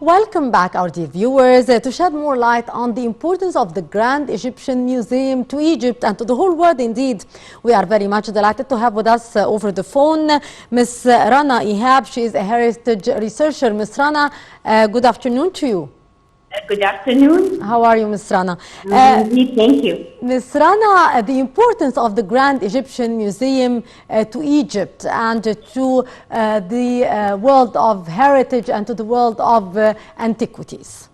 Welcome back, our dear viewers, to shed more light on the importance of the Grand Egyptian Museum to Egypt and to the whole world indeed. We are very much delighted to have with us over the phone Ms. Rana Ehab. She is a heritage researcher. Ms. Rana, good afternoon to you. Good afternoon. How are you, Ms. Rana? Thank you. Ms. Rana, the importance of the Grand Egyptian Museum to Egypt and to the world of heritage and to the world of antiquities.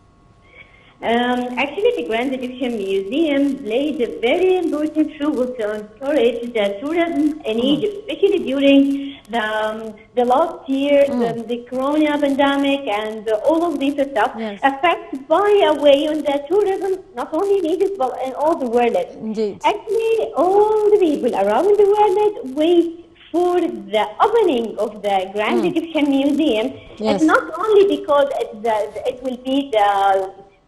Actually, the Grand Egyptian Museum played a very important role to encourage the tourism in Egypt, especially during the last year, the corona pandemic and all of this stuff affect by a way on the tourism, not only in Egypt, but in all the world. Indeed. Actually, all the people around the world wait for the opening of the Grand Egyptian Museum. It's not only because it will be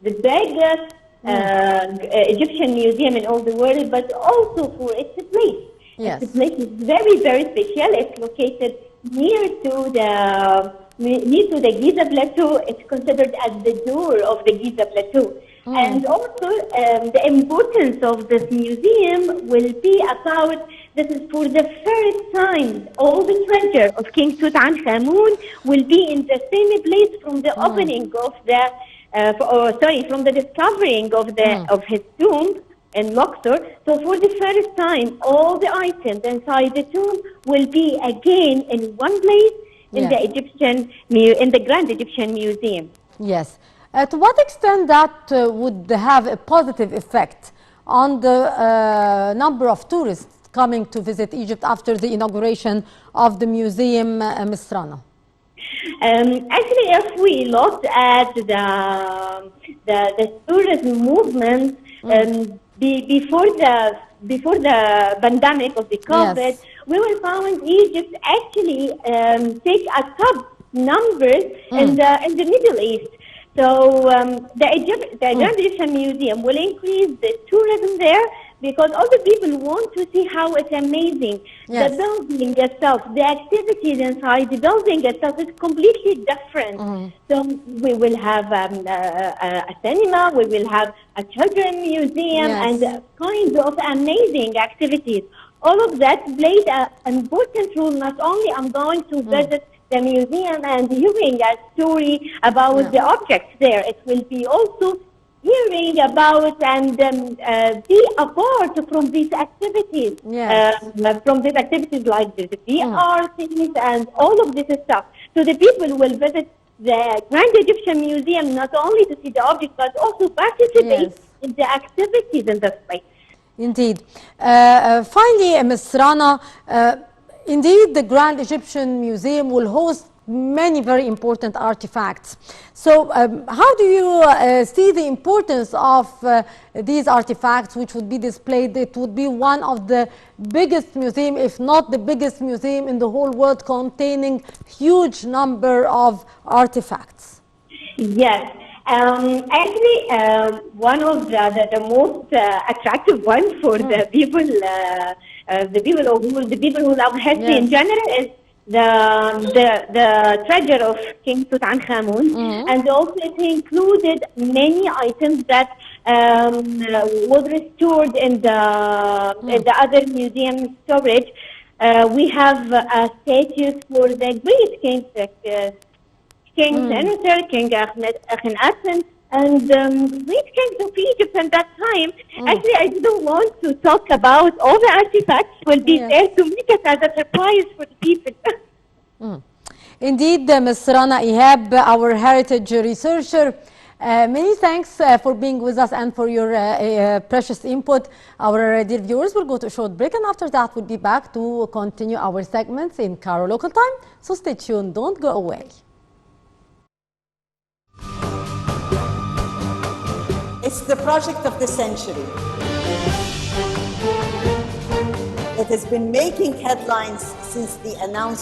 the biggest Egyptian museum in all the world, but also for its place. Yes. Its place is very, very special. It's located near to the Giza Plateau. It's considered as the door of the Giza Plateau. And also the importance of this museum will be about, this is for the first time, all the treasure of King Tutankhamun will be in the same place from the opening of the from the discovering of his tomb in Luxor. So for the first time, all the items inside the tomb will be again in one place in the Grand Egyptian Museum. Yes. To what extent that would have a positive effect on the number of tourists coming to visit Egypt after the inauguration of the museum, Ms. Rana? Actually, if we looked at the tourism movement before the pandemic of the COVID, we will find Egypt actually take a top numbers in the Middle East. So the Grand Egyptian Museum will increase the tourism there, because all the people want to see how it's amazing. The building itself, the activities inside the building itself is completely different. So we will have a cinema, we will have a children's museum, and kinds of amazing activities. All of that played an important role. Not only I'm going to visit the museum and hearing a story about the objects there, it will be also hearing about and be a part from these activities. From these activities like the VR things and all of this stuff. So the people will visit the Grand Egyptian Museum not only to see the objects, but also participate in the activities in this place. Indeed. Finally, Ms. Rana, indeed the Grand Egyptian Museum will host many very important artifacts. So how do you see the importance of these artifacts which would be displayed? It would be one of the biggest museum, if not the biggest museum in the whole world, containing huge number of artifacts. Yes. Actually, one of the most attractive one for the people who love history in general is the treasure of King Tutankhamun, and also it included many items that was restored in the other museum storage. We have a statue for the great King Senator, King Akhenaten, and great kings of Egypt at that time. Actually, I didn't want to talk about all the artifacts will be there to make it as a surprise for the people. Indeed, Ms. Rana Ehab, our heritage researcher, many thanks for being with us and for your precious input. Our dear viewers will go to a short break, and after that we'll be back to continue our segments in Cairo local time. So stay tuned, don't go away. It's the project of the century. It has been making headlines since the announcement